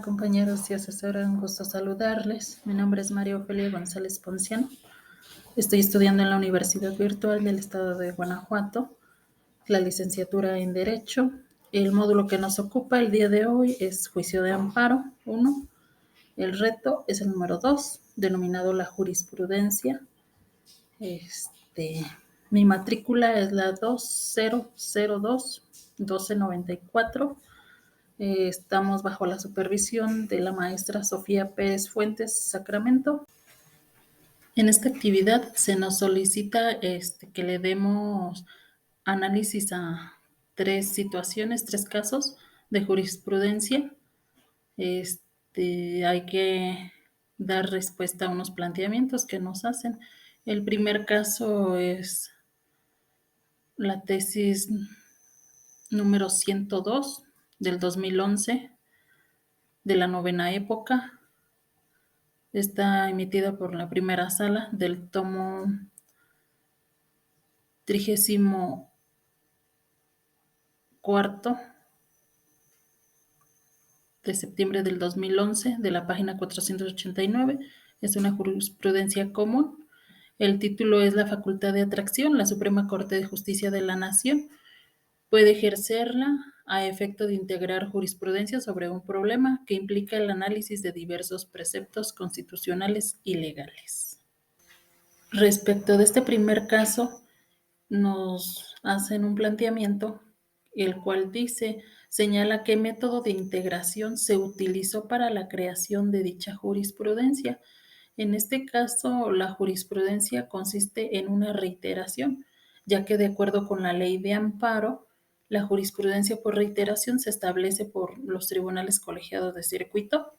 compañeros y asesora, un gusto saludarles. Mi nombre es María Ofelia González Ponciano. Estoy estudiando en la Universidad Virtual del Estado de Guanajuato, la licenciatura en Derecho. El módulo que nos ocupa el día de hoy es Juicio de Amparo 1. El reto es el número 2, denominado la jurisprudencia. Mi matrícula es la 2002-1294. Estamos bajo la supervisión de la maestra Sofía Pérez Fuentes Sacramento. En esta actividad se nos solicita que le demos análisis a 3 situaciones, 3 casos de jurisprudencia. Hay que dar respuesta a unos planteamientos que nos hacen. El primer caso es la tesis número 102 del 2011 de la novena época. Está emitida por la primera sala del tomo 34 de septiembre del 2011, de la página 489. Es una jurisprudencia común. El título es La facultad de atracción. La Suprema Corte de Justicia de la Nación puede ejercerla a efecto de integrar jurisprudencia sobre un problema que implica el análisis de diversos preceptos constitucionales y legales. Respecto de este primer caso, nos hacen un planteamiento, el cual señala qué método de integración se utilizó para la creación de dicha jurisprudencia. En este caso, la jurisprudencia consiste en una reiteración, ya que de acuerdo con la ley de amparo, la jurisprudencia por reiteración se establece por los tribunales colegiados de circuito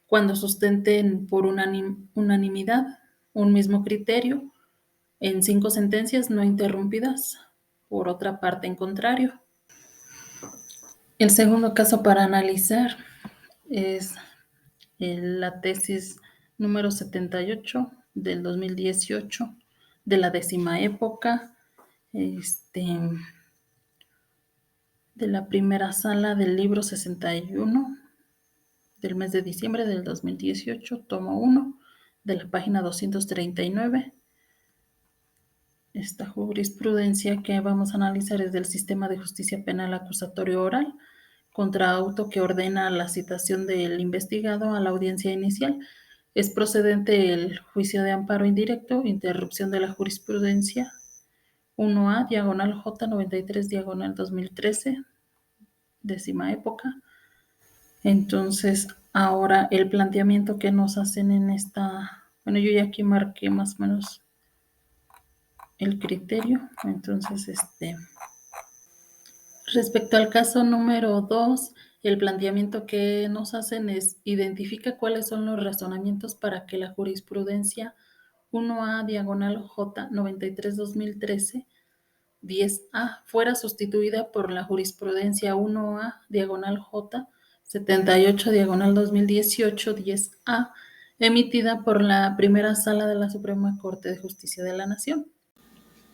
cuando sustenten por unanimidad un mismo criterio en 5 sentencias no interrumpidas por otra parte en contrario. El segundo caso para analizar es la tesis número 78 del 2018 de la décima época, de la primera sala del libro 61 del mes de diciembre del 2018, tomo 1, de la página 239. Esta jurisprudencia que vamos a analizar es del sistema de justicia penal acusatorio oral contra auto que ordena la citación del investigado a la audiencia inicial. Es procedente el juicio de amparo indirecto, interrupción de la jurisprudencia 1A, diagonal J 93, diagonal 2013, décima época. Entonces, ahora el planteamiento que nos hacen en esta, bueno, yo ya aquí marqué más o menos el criterio. Entonces, respecto al caso número 2, el planteamiento que nos hacen es identifica cuáles son los razonamientos para que la jurisprudencia 1A diagonal J 93-2013 10A fuera sustituida por la jurisprudencia 1A diagonal J 78 diagonal 2018 10A emitida por la primera sala de la Suprema Corte de Justicia de la Nación.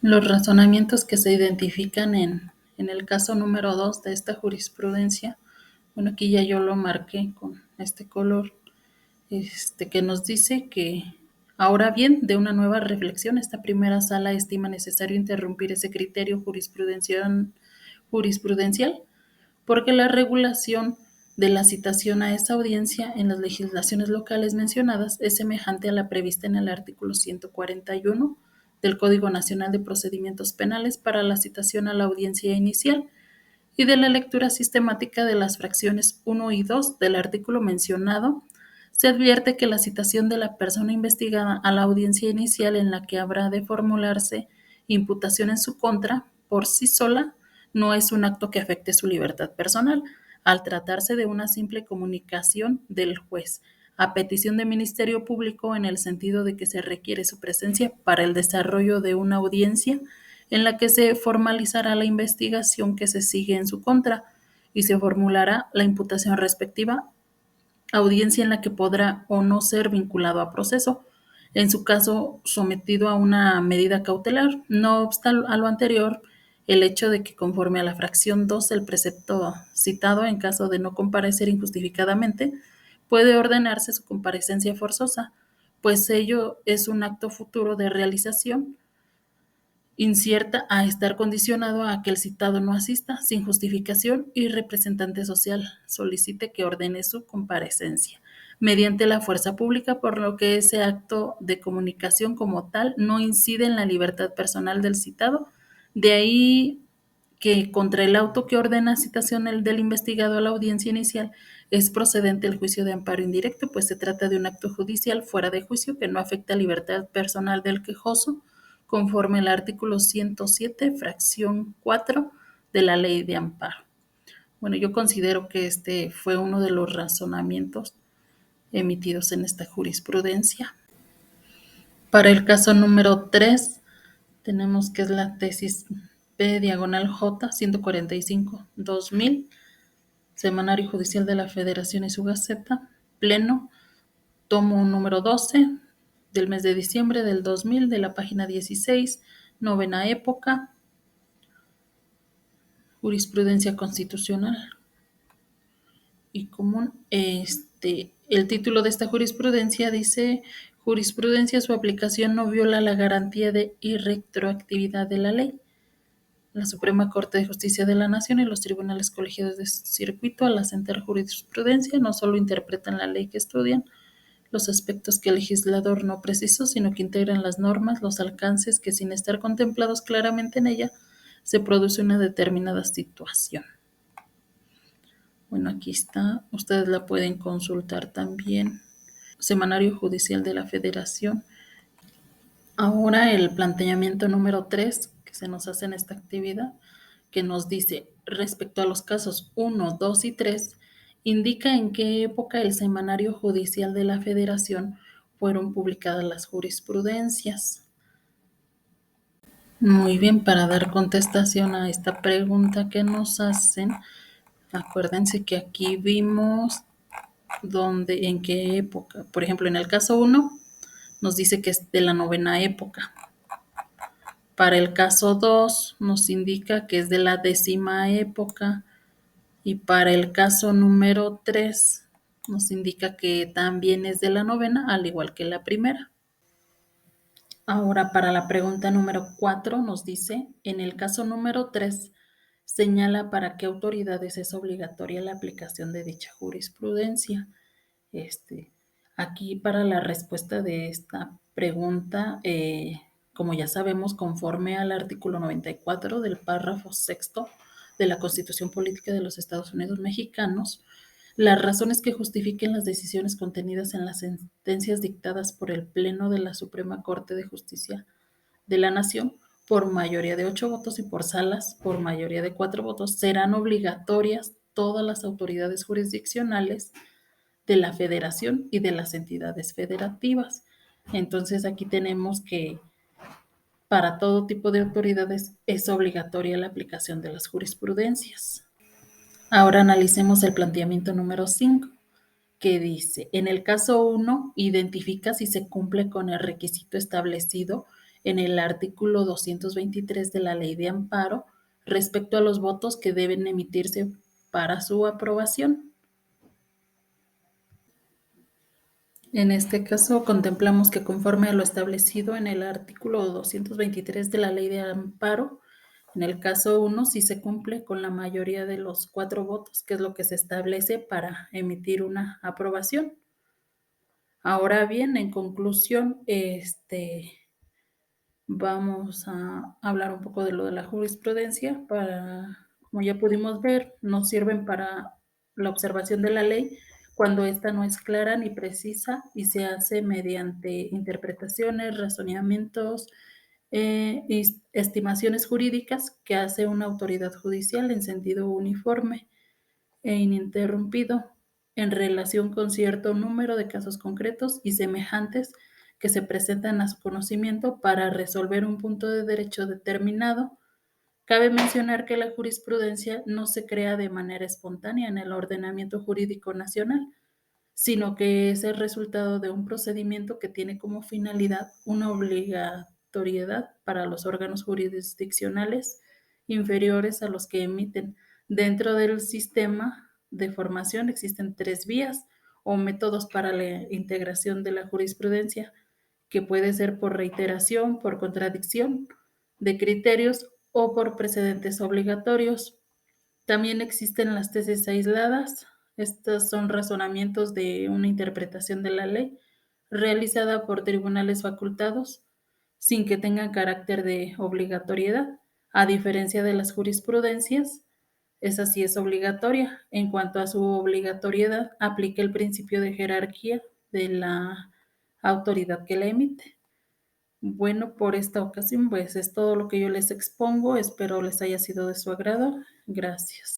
Los razonamientos que se identifican en el caso número 2 de esta jurisprudencia, bueno, aquí ya yo lo marqué con este color, que nos dice que, ahora bien, de una nueva reflexión, esta primera sala estima necesario interrumpir ese criterio jurisprudencial, porque la regulación de la citación a esa audiencia en las legislaciones locales mencionadas es semejante a la prevista en el artículo 141 del Código Nacional de Procedimientos Penales para la citación a la audiencia inicial y de la lectura sistemática de las fracciones 1 y 2 del artículo mencionado. Se advierte que la citación de la persona investigada a la audiencia inicial en la que habrá de formularse imputación en su contra, por sí sola, no es un acto que afecte su libertad personal, al tratarse de una simple comunicación del juez, a petición del Ministerio Público en el sentido de que se requiere su presencia para el desarrollo de una audiencia en la que se formalizará la investigación que se sigue en su contra y se formulará la imputación respectiva, audiencia en la que podrá o no ser vinculado a proceso, en su caso sometido a una medida cautelar. No obstante a lo anterior, el hecho de que conforme a la fracción 2 del precepto citado, en caso de no comparecer injustificadamente, puede ordenarse su comparecencia forzosa, pues ello es un acto futuro de realización incierta a estar condicionado a que el citado no asista sin justificación y representante social solicite que ordene su comparecencia mediante la fuerza pública, por lo que ese acto de comunicación como tal no incide en la libertad personal del citado. De ahí que contra el auto que ordena citación del investigado a la audiencia inicial es procedente el juicio de amparo indirecto, pues se trata de un acto judicial fuera de juicio que no afecta libertad personal del quejoso, conforme al artículo 107, fracción 4 de la Ley de Amparo. Bueno, yo considero que este fue uno de los razonamientos emitidos en esta jurisprudencia. Para el caso número 3, tenemos que es la tesis P diagonal J 145-2000, Semanario Judicial de la Federación y su Gaceta, Pleno, tomo número 12 del mes de diciembre del 2000, de la página 16, novena época, jurisprudencia constitucional y común. El título de esta jurisprudencia dice: jurisprudencia, su aplicación no viola la garantía de irretroactividad de la ley. La Suprema Corte de Justicia de la Nación y los tribunales colegiados de circuito, al asentar jurisprudencia, no solo interpretan la ley que estudian, los aspectos que el legislador no precisó, sino que integran las normas, los alcances que, sin estar contemplados claramente en ella, se produce una determinada situación. Bueno, aquí está, ustedes la pueden consultar también. Semanario Judicial de la Federación. Ahora el planteamiento número 3 que se nos hace en esta actividad, que nos dice, respecto a los casos 1, 2 y 3, indica en qué época el Semanario Judicial de la Federación fueron publicadas las jurisprudencias. Muy bien, para dar contestación a esta pregunta que nos hacen, acuérdense que aquí vimos en qué época. Por ejemplo, en el caso 1 nos dice que es de la novena época. Para el caso 2 nos indica que es de la 10ª época y para el caso número 3 nos indica que también es de la novena, al igual que la primera. Ahora para la pregunta número 4 nos dice, en el caso número 3, señala para qué autoridades es obligatoria la aplicación de dicha jurisprudencia. Aquí para la respuesta de esta pregunta, como ya sabemos, conforme al artículo 94 del párrafo sexto de la Constitución Política de los Estados Unidos Mexicanos, las razones que justifiquen las decisiones contenidas en las sentencias dictadas por el Pleno de la Suprema Corte de Justicia de la Nación, por mayoría de 8 votos y por salas, por mayoría de 4 votos, serán obligatorias todas las autoridades jurisdiccionales de la federación y de las entidades federativas. Entonces aquí tenemos que para todo tipo de autoridades es obligatoria la aplicación de las jurisprudencias. Ahora analicemos el planteamiento número 5, que dice, en el caso 1, identifica si se cumple con el requisito establecido en el artículo 223 de la Ley de Amparo respecto a los votos que deben emitirse para su aprobación. En este caso, contemplamos que conforme a lo establecido en el artículo 223 de la Ley de Amparo, en el caso 1 sí se cumple con la mayoría de los 4 votos, que es lo que se establece para emitir una aprobación. Ahora bien, en conclusión, vamos a hablar un poco de lo de la jurisprudencia. Como ya pudimos ver, nos sirven para la observación de la ley cuando ésta no es clara ni precisa y se hace mediante interpretaciones, razonamientos y estimaciones jurídicas que hace una autoridad judicial en sentido uniforme e ininterrumpido en relación con cierto número de casos concretos y semejantes que se presentan a su conocimiento para resolver un punto de derecho determinado. Cabe mencionar que la jurisprudencia no se crea de manera espontánea en el ordenamiento jurídico nacional, sino que es el resultado de un procedimiento que tiene como finalidad una obligatoriedad para los órganos jurisdiccionales inferiores a los que emiten. Dentro del sistema de formación existen 3 vías o métodos para la integración de la jurisprudencia, que puede ser por reiteración, por contradicción de criterios o por precedentes obligatorios. También existen las tesis aisladas. Estos son razonamientos de una interpretación de la ley realizada por tribunales facultados sin que tengan carácter de obligatoriedad, a diferencia de las jurisprudencias. Esa sí es obligatoria. En cuanto a su obligatoriedad, aplica el principio de jerarquía de la autoridad que la emite. Bueno, por esta ocasión, pues es todo lo que yo les expongo. Espero les haya sido de su agrado. Gracias.